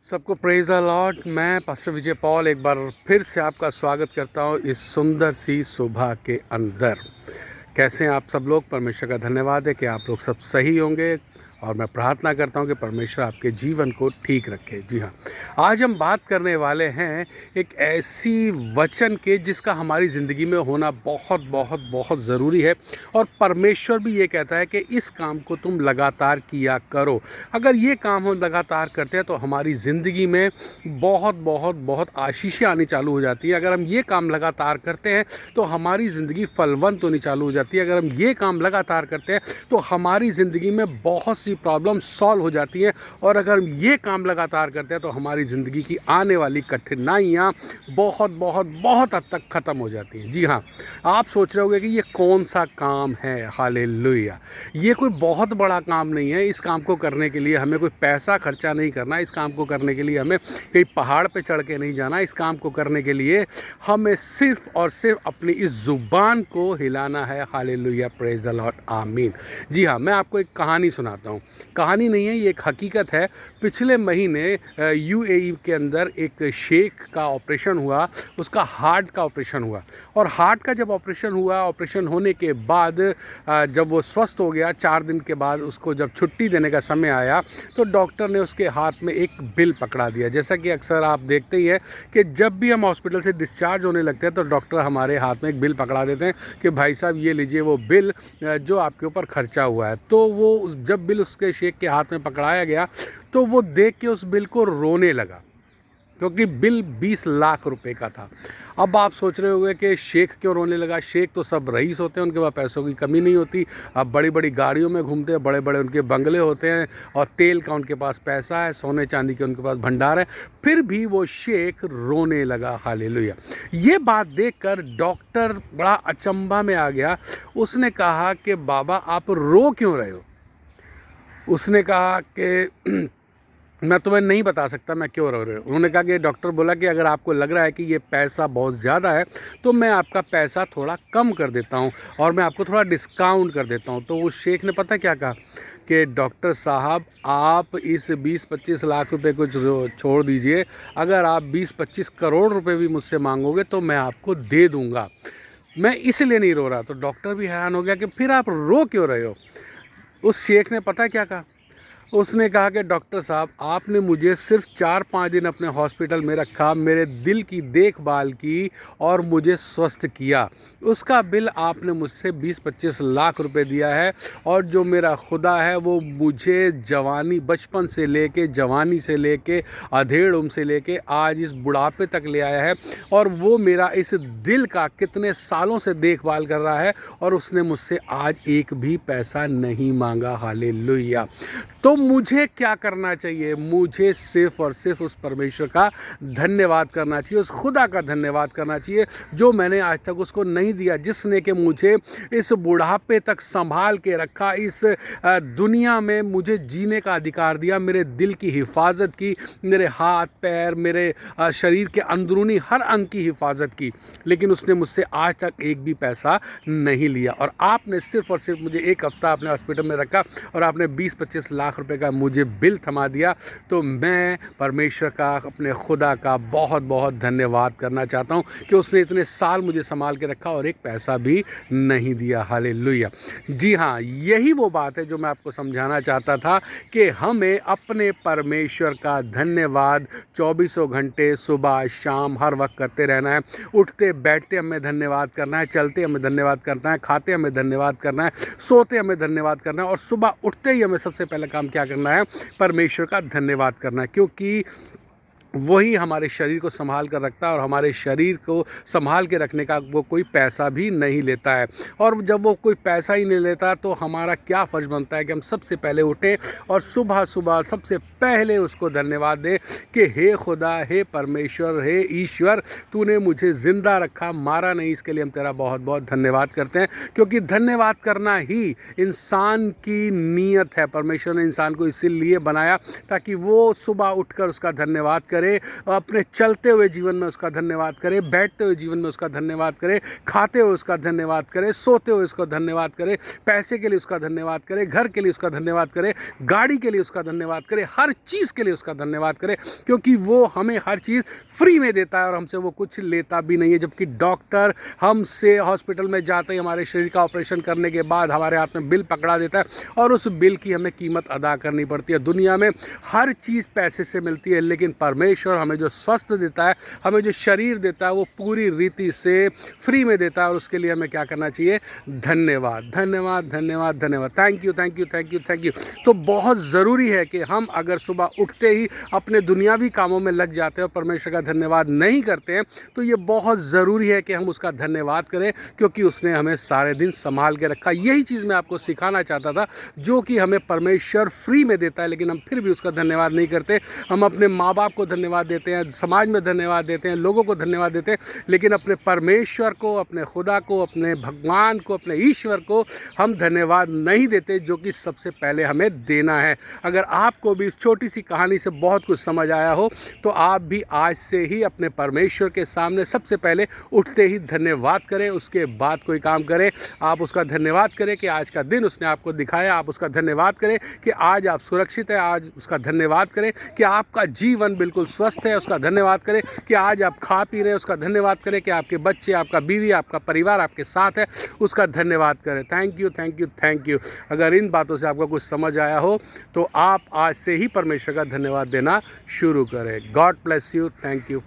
सबको praise the Lord. मैं pastor विजय Paul एक बार फिर से आपका स्वागत करता हूँ इस सुंदर सी सुबह के अंदर। कैसे हैं आप सब लोग? परमेश्वर का धन्यवाद है कि आप लोग सब सही होंगे और मैं प्रार्थना करता हूं कि परमेश्वर आपके जीवन को ठीक रखे। जी हाँ, आज हम बात करने वाले हैं एक ऐसी वचन के जिसका हमारी ज़िंदगी में होना बहुत बहुत बहुत ज़रूरी है। और परमेश्वर भी ये कहता है कि इस काम को तुम लगातार किया करो। अगर ये काम हम लगातार करते हैं तो हमारी ज़िंदगी में बहुत बहुत बहुत आशीषें आनी चालू हो जाती है। अगर हम ये काम लगातार करते हैं तो हमारी ज़िंदगी फलवंत होनी चालू हो जाती है। अगर हम ये काम लगातार करते हैं तो हमारी ज़िंदगी में बहुत सी प्रॉब्लम सॉल्व हो जाती हैं। और अगर हम ये काम लगातार करते हैं तो हमारी ज़िंदगी की आने वाली कठिनाइयाँ बहुत बहुत बहुत हद तक ख़त्म हो जाती हैं। जी हाँ, आप सोच रहे होंगे कि ये कौन सा काम है। हालेलुया! ये कोई बहुत बड़ा काम नहीं है। इस काम को करने के लिए हमें कोई पैसा खर्चा नहीं करना। इस काम को करने के लिए हमें कहीं पहाड़ पे चढ़ के नहीं जाना। इस काम को करने के लिए हमें सिर्फ और सिर्फ अपनी इस ज़ुबान को हिलाना है। हालेलुया! प्रेज़ द लॉर्ड, आमीन। जी हाँ, मैं आपको एक कहानी सुनाता हूँ। कहानी नहीं है, ये एक हकीकत है। पिछले महीने यूएई के अंदर एक शेख का ऑपरेशन हुआ। उसका हार्ट का ऑपरेशन हुआ और हार्ट का जब ऑपरेशन हुआ, ऑपरेशन होने के बाद जब वो स्वस्थ हो गया, 4 दिन के बाद उसको जब छुट्टी देने का समय आया तो डॉक्टर ने उसके हाथ में एक बिल पकड़ा दिया। जैसा कि अक्सर आप देखते ही हैं कि जब भी हम हॉस्पिटल से डिस्चार्ज होने लगते हैं तो डॉक्टर हमारे हाथ में एक बिल पकड़ा देते हैं कि भाई साहब ये लीजिए वो बिल जो आपके ऊपर खर्चा हुआ है। तो वो जब बिल उसके शेख के हाथ में पकड़ाया गया तो वो देख के उस बिल को रोने लगा, क्योंकि बिल 20 लाख रुपए का था। अब आप सोच रहे होंगे कि शेख क्यों रोने लगा। शेख तो सब रईस होते हैं, उनके पास पैसों की कमी नहीं होती। अब बड़ी बड़ी गाड़ियों में घूमते हैं, बड़े बड़े उनके बंगले होते हैं और तेल का उनके पास पैसा है, सोने चांदी के उनके पास भंडार है। फिर भी वो शेख रोने लगा। हालेलुया! ये बात देखकर डॉक्टर बड़ा अचंभा में आ गया। उसने कहा कि बाबा आप रो क्यों रहे हो? उसने कहा कि मैं तुम्हें नहीं बता सकता मैं क्यों रो रहे हूँ। उन्होंने कहा कि डॉक्टर बोला कि अगर आपको लग रहा है कि ये पैसा बहुत ज़्यादा है तो मैं आपका पैसा थोड़ा कम कर देता हूँ और मैं आपको थोड़ा डिस्काउंट कर देता हूँ। तो उस शेख ने पता क्या कहा कि डॉक्टर साहब आप इस 20-25 लाख रुपए को छोड़ दीजिए, अगर आप 20-25 करोड़ रुपए भी मुझसे मांगोगे तो मैं आपको दे दूँगा, मैं इसलिए नहीं रो रहा। तो डॉक्टर भी हैरान हो गया कि फिर आप रो क्यों रहे हो। उस शेख ने पता क्या कहा? उसने कहा कि डॉक्टर साहब आपने मुझे सिर्फ 4-5 दिन अपने हॉस्पिटल में रखा, मेरे दिल की देखभाल की और मुझे स्वस्थ किया। उसका बिल आपने मुझसे 20-25 लाख रुपए दिया है। और जो मेरा खुदा है वो मुझे जवानी, बचपन से लेके जवानी से लेके अधेड़ उम्र से लेके आज इस बुढ़ापे तक ले आया है और वो मेरा इस दिल का कितने सालों से देखभाल कर रहा है और उसने मुझसे आज एक भी पैसा नहीं मांगा। हालेलुया! तो मुझे क्या करना चाहिए? मुझे सिर्फ और सिर्फ उस परमेश्वर का धन्यवाद करना चाहिए, उस खुदा का धन्यवाद करना चाहिए जो मैंने आज तक उसको नहीं दिया, जिसने कि मुझे इस बुढ़ापे तक संभाल के रखा, इस दुनिया में मुझे जीने का अधिकार दिया, मेरे दिल की हिफाजत की, मेरे हाथ पैर, मेरे शरीर के अंदरूनी हर अंग की हिफाजत की। लेकिन उसने मुझसे आज तक एक भी पैसा नहीं लिया। और आपने सिर्फ और सिर्फ मुझे एक हफ्ता अपने हॉस्पिटल में रखा और आपने 20-25 लाख रुपए का मुझे बिल थमा दिया। तो मैं परमेश्वर का, अपने खुदा का बहुत बहुत धन्यवाद करना चाहता हूँ कि उसने इतने साल मुझे संभाल के रखा और एक पैसा भी नहीं दिया। हालेलुया! जी हाँ, यही वो बात है जो मैं आपको समझाना चाहता था कि हमें अपने परमेश्वर का धन्यवाद 24 घंटे सुबह शाम हर वक्त करते रहना है। उठते बैठते हमें धन्यवाद करना है, चलते हमें धन्यवाद करना है, खाते हमें धन्यवाद करना है, सोते हमें धन्यवाद करना है और सुबह उठते ही हमें सबसे पहला काम क्या करना है? परमेश्वर का धन्यवाद करना है, क्योंकि वही हमारे शरीर को संभाल कर रखता है और हमारे शरीर को संभाल के रखने का वो कोई पैसा भी नहीं लेता है। और जब वो कोई पैसा ही नहीं लेता तो हमारा क्या फ़र्ज़ बनता है कि हम सबसे पहले उठें और सुबह सुबह सबसे पहले उसको धन्यवाद दें कि हे खुदा, हे परमेश्वर, हे ईश्वर, तूने मुझे ज़िंदा रखा, मारा नहीं। इसके लिए हम तेरा बहुत बहुत धन्यवाद करते हैं, क्योंकि धन्यवाद करना ही इंसान की नीयत है। परमेश्वर ने इंसान को इसीलिए बनाया ताकि वो सुबह उठकर उसका धन्यवाद करे, करे, अपने चलते हुए जीवन में उसका धन्यवाद करे, बैठते हुए जीवन में उसका धन्यवाद करे, खाते हुए उसका धन्यवाद करे, सोते हुए उसका धन्यवाद करे, पैसे के लिए उसका धन्यवाद करे, घर के लिए उसका धन्यवाद करे, गाड़ी के लिए उसका धन्यवाद करे, हर चीज़ के लिए उसका धन्यवाद करे, क्योंकि वो हमें हर चीज़ फ्री में देता है और हमसे वो कुछ लेता भी नहीं है। जबकि डॉक्टर हमसे हॉस्पिटल में जाते ही हमारे शरीर का ऑपरेशन करने के बाद हमारे हाथ में बिल पकड़ा देता है और उस बिल की हमें कीमत अदा करनी पड़ती है। दुनिया में हर चीज़ पैसे से मिलती है, लेकिन परमेश्वर हमें जो स्वास्थ्य देता है, हमें जो शरीर देता है, वो पूरी रीति से फ्री में देता है और उसके लिए हमें क्या करना चाहिए? धन्यवाद, धन्यवाद, धन्यवाद, धन्यवाद। Thank you, thank you, thank you, thank you. तो बहुत ज़रूरी है कि हम अगर सुबह उठते ही अपने दुनियावी कामों में लग जाते हैं और परमेश्वर का धन्यवाद नहीं करते हैं, तो ये बहुत ज़रूरी है कि हम उसका धन्यवाद करें, क्योंकि उसने हमें सारे दिन संभाल के रखा। यही चीज़ मैं आपको सिखाना चाहता था, जो कि हमें परमेश्वर फ्री में देता है, लेकिन हम फिर भी उसका धन्यवाद नहीं करते। हम अपने माँ बाप को धन्यवाद देते हैं, समाज में धन्यवाद देते हैं, लोगों को धन्यवाद देते हैं, लेकिन अपने परमेश्वर को, अपने खुदा को, अपने भगवान को, अपने ईश्वर को हम धन्यवाद नहीं देते, जो कि सबसे पहले हमें देना है। अगर आपको भी इस छोटी सी कहानी से बहुत कुछ समझ आया हो, तो आप भी आज से ही अपने परमेश्वर के सामने सबसे पहले उठते ही धन्यवाद करें, उसके बाद कोई काम करें। आप उसका धन्यवाद करें कि आज का दिन उसने आपको दिखाया, आप उसका धन्यवाद करें कि आज आप सुरक्षित हैं, आज उसका धन्यवाद करें कि आपका जीवन बिल्कुल स्वस्थ है, उसका धन्यवाद करें कि आज आप खा पी रहे हैं, उसका धन्यवाद करें कि आपके बच्चे, आपका बीवी, आपका परिवार आपके साथ है, उसका धन्यवाद करें। Thank you, thank you, thank you. अगर इन बातों से आपको कुछ समझ आया हो, तो आप आज से ही परमेश्वर का धन्यवाद देना शुरू करें। God bless you. Thank you.